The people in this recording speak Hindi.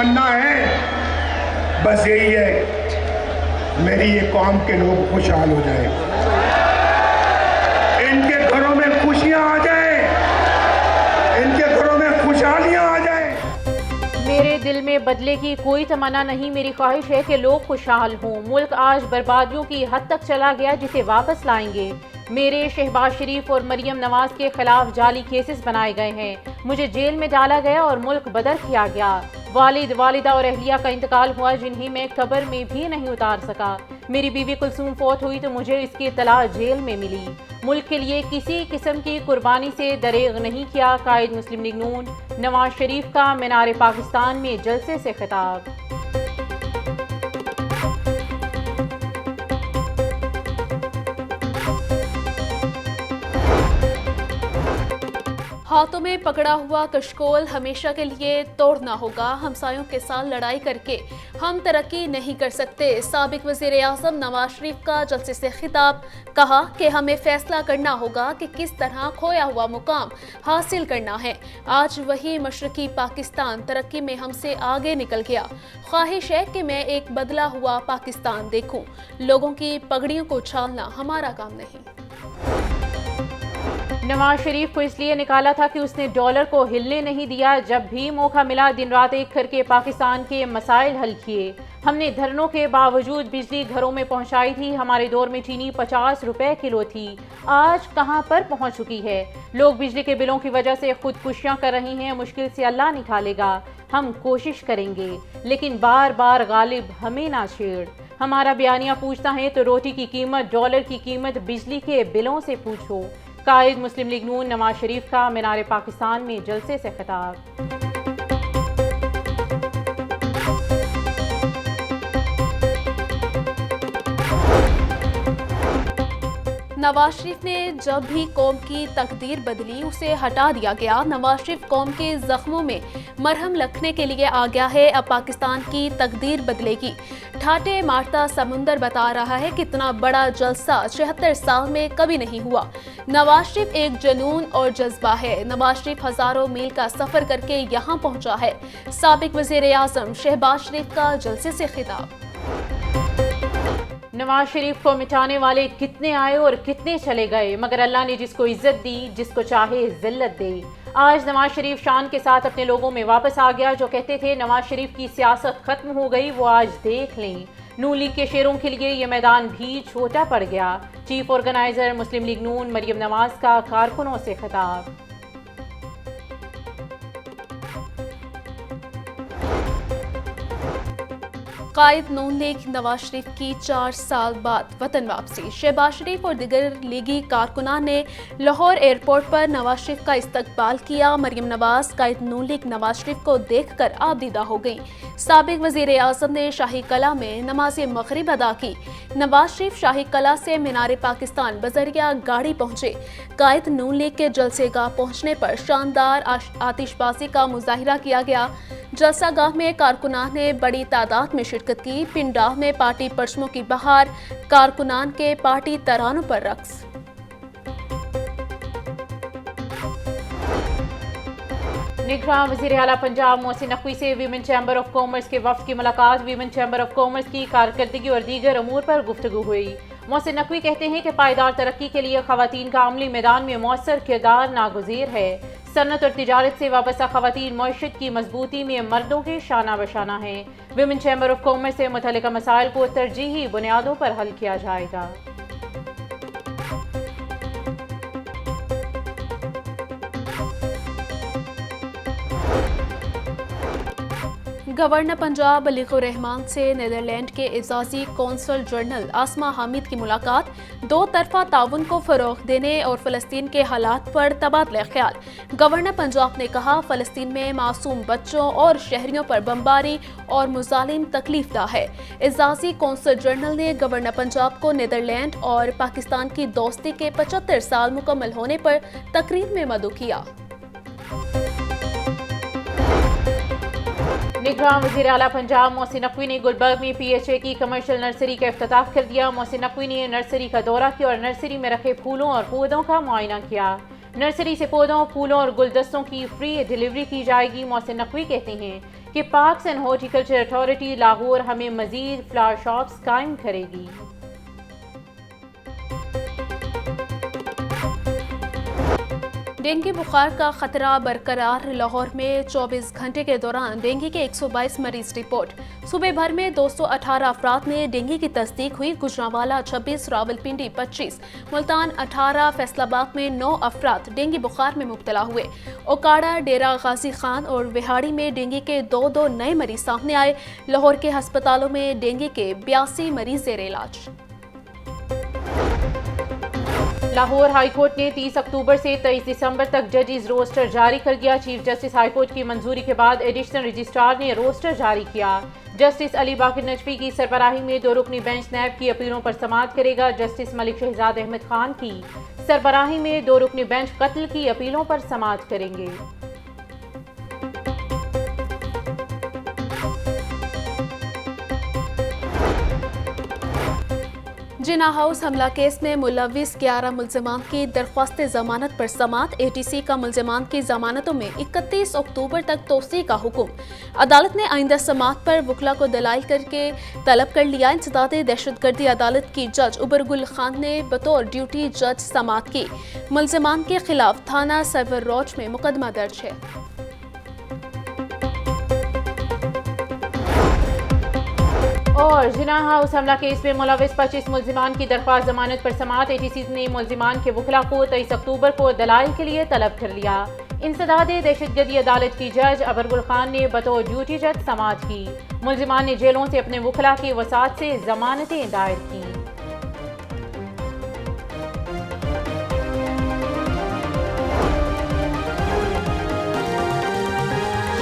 तमन्ना है बस यही है, मेरी ये कौम के लोग खुशहाल हो जाए, इनके घरों में खुशियां आ जाए, इनके घरों में खुशहालियां आ जाए। मेरे दिल में बदले की कोई तमन्ना नहीं, मेरी ख्वाहिश है कि लोग खुशहाल हों। मुल्क आज बर्बादियों की हद तक चला गया जिसे वापस लाएंगे। मेरे शहबाज शरीफ और मरियम नवाज के खिलाफ जाली केसेस बनाए गए हैं, मुझे जेल में डाला गया और मुल्क बदर किया गया। वालिद, वालिदा और अहलिया का इंतकाल हुआ जिन्हें मैं कब्र में भी नहीं उतार सका। मेरी बीवी कुलसूम फौत हुई तो मुझे इसकी इत्तला जेल में मिली। मुल्क के लिए किसी किस्म की कुर्बानी से दरेग नहीं किया। कायद मुस्लिम लीग नून नवाज शरीफ का मीनार पाकिस्तान में जलसे से खिताब। हाथों में पकड़ा हुआ कशकोल हमेशा के लिए तोड़ना होगा। हमसायों के साथ लड़ाई करके हम तरक्की नहीं कर सकते। साबिक वज़ीर आज़म नवाज शरीफ का जलसे से खिताब, कहा कि हमें फैसला करना होगा कि किस तरह खोया हुआ मुकाम हासिल करना है। आज वही मशरकी पाकिस्तान तरक्की में हमसे आगे निकल गया। ख्वाहिश है कि मैं एक बदला हुआ पाकिस्तान देखूं। लोगों की पगड़ियों को उछालना हमारा काम नहीं। नवाज शरीफ को इसलिए निकाला था कि उसने डॉलर को हिलने नहीं दिया। जब भी मौका मिला दिन रात एक करके पाकिस्तान के मसाइल हल किए। हमने धरनों के बावजूद बिजली घरों में पहुंचाई थी। हमारे दौर में चीनी 50 रुपए किलो थी, आज कहां पर पहुंच चुकी है। लोग बिजली के बिलों की वजह से खुदकुशियां कर रही हैं। मुश्किल से अल्लाह निकालेगा, हम कोशिश करेंगे लेकिन बार बार गालिब हमें ना छेड़। हमारा बयानिया पूछता है तो रोटी की कीमत, डॉलर की कीमत, बिजली के बिलों से पूछो। कायद मुस्लिम लीग नून नवाज शरीफ का मीनार पाकिस्तान में जलसे से खिताब। नवाज शरीफ ने जब भी कौम की तकदीर बदली उसे हटा दिया गया। नवाज शरीफ कौम के जख्मों में मरहम रखने के लिए आ गया है। अब पाकिस्तान की तकदीर बदलेगी। ठाटे मारता समुंदर बता रहा है कि इतना बड़ा जलसा 76 साल में कभी नहीं हुआ। नवाज शरीफ एक जुनून और जज्बा है। नवाज शरीफ हजारों मील का सफर करके यहाँ पहुंचा है। साबिक वज़ीर आज़म शहबाज शरीफ का जलसे से खिताब। नवाज शरीफ को मिटाने वाले कितने आए और कितने चले गए, मगर अल्लाह ने जिसको इज्जत दी, जिसको चाहे जिल्लत दे। आज नवाज शरीफ शान के साथ अपने लोगों में वापस आ गया। जो कहते थे नवाज शरीफ की सियासत खत्म हो गई, वो आज देख लें। नून लीग के शेरों के लिए ये मैदान भी छोटा पड़ गया। चीफ ऑर्गेनाइजर मुस्लिम लीग नून मरियम नवाज का कारकुनों से खिताब। कायद नून लीग नवाज शरीफ की 4 साल बाद वतन वापसी। शहबाज शरीफ और दिगर लीगी कारकुनान ने लाहौर एयरपोर्ट पर नवाज शरीफ का इस्तकबाल किया। मरियम नवाज कायद नून लीग नवाज शरीफ को देखकर आबदीदा हो गई। साबिक वज़ीर आज़म ने शाही कला में नमाज मगरिब अदा की। नवाज शरीफ शाही कला से मीनार पाकिस्तान बजरिया गाड़ी पहुंचे। कायद नून लीग के जलसेगाह पहुंचने पर शानदार आतिशबाजी का मुजाहिरा किया गया। जलसागाह में कारकुनान ने बड़ी तादाद में शिरकत की। पिंडाह में पार्टी परचमों की बहार, कारकुनान के पार्टी तरानों पर रक्स। निगरान वज़ीर आला पंजाब मोहसिन नकवी से वीमेन चैम्बर ऑफ कॉमर्स के वफ्द की मुलाकात। वीमेन चैम्बर ऑफ कॉमर्स की कारकर्दगी और दीगर अमूर पर गुफ्तगू हुई। मोहसिन नकवी कहते हैं कि पायदार तरक्की के लिए खवातीन का अमली मैदान में मौसर किरदार नागुज़ीर है। सनत और तिजारत से वाबस्ता खवातीन मईशत की मजबूती में मर्दों के शाना बशाना है। विमेन चैम्बर ऑफ कॉमर्स से मुतल्लिका मसाइल को तरजीही बुनियादों पर हल किया जाएगा। गवर्नर पंजाब अलीकुर रहमान से नीदरलैंड के एजाजी कौंसल जनरल आसमा हामिद की मुलाकात। 2 तरफा ताउन को फ़रोग़ देने और फ़लस्तीन के हालात पर तबादला ख्याल। गवर्नर पंजाब ने कहा फ़लस्तीन में मासूम बच्चों और शहरियों पर बमबारी और मुज़ालिम तकलीफदा है। एजाजी कौंसल जनरल ने गवर्नर पंजाब को नीदरलैंड और पाकिस्तान की दोस्ती के 75 साल मुकम्मल होने पर तकरीब में मदऊ किया। निगरान वज़ीर आला पंजाब मोहसिन नकवी ने गुलबर्ग में PHA की कमर्शियल नर्सरी का इफ्तिताह कर दिया। मोहसिन नकवी ने नर्सरी का दौरा किया और नर्सरी में रखे फूलों और पौधों का मुआयना किया। नर्सरी से पौधों, फूलों और गुलदस्तों की फ्री डिलीवरी की जाएगी। मोहसिन नकवी कहते हैं कि parks and horticulture authority Lahore हमें मजीद फ्लावर शॉप्स कायम करेगी। डेंगू बुखार का खतरा बरकरार, लाहौर में 24 घंटे के दौरान डेंगू के 122 मरीज रिपोर्ट। सूबे भर में 218 अफराद में डेंगू की तस्दीक हुई। गुजरांवाला 26, रावलपिंडी 25, मुल्तान 18, फैसलाबाद में 9 अफराद डेंगू बुखार में मुब्तला हुए। ओकाड़ा, डेरा गाजी खान और विहाड़ी में डेंगू के 2 नए मरीज सामने आए। लाहौर के अस्पतालों में डेंगू के 82 मरीज जेर इलाज। लाहौर हाईकोर्ट ने 30 अक्टूबर से 23 दिसंबर तक जजेस रोस्टर जारी कर दिया। चीफ जस्टिस हाईकोर्ट की मंजूरी के बाद एडिशनल रजिस्ट्रार ने रोस्टर जारी किया। जस्टिस अली बाकर नजफी की सरबराही में 2 रुकनी बेंच नैब की अपीलों पर समाअत करेगा। जस्टिस मलिक शहजाद अहमद खान की सरबराही में 2 रुकनी बेंच कत्ल की अपीलों पर समाअत करेंगे। जिना हाउस हमला केस में मुलविस 11 मुल्जिमान की दरख्वास्त जमानत पर समाअत। ATC का मुल्जिमान की जमानतों में 31 अक्टूबर तक तोसी का हुक्म। अदालत ने आइंदा समाअत पर वकला को दलाइल करके तलब कर लिया। इंसदाद दहशतगर्दी अदालत की जज उबरगुल खान ने बतौर ड्यूटी जज समाअत की। मुल्जिमान के खिलाफ थाना सर्वर रोज में मुकदमा दर्ज है। और जिना हाउस हमला केस में मुलविस 25 मुल्जिमान की दरख्वास्त जमानत पर समाअत। ATC ने मुल्जिमान के वकला को 23 अक्टूबर को दलाइल के लिए तलब कर लिया। इंसदाद दहशतगर्दी अदालत की जज उबरगुल खान ने बतौर ड्यूटी जज समाअत की। मुल्जिमान ने जेलों से अपने वकला की वसात से जमानतें दायर की।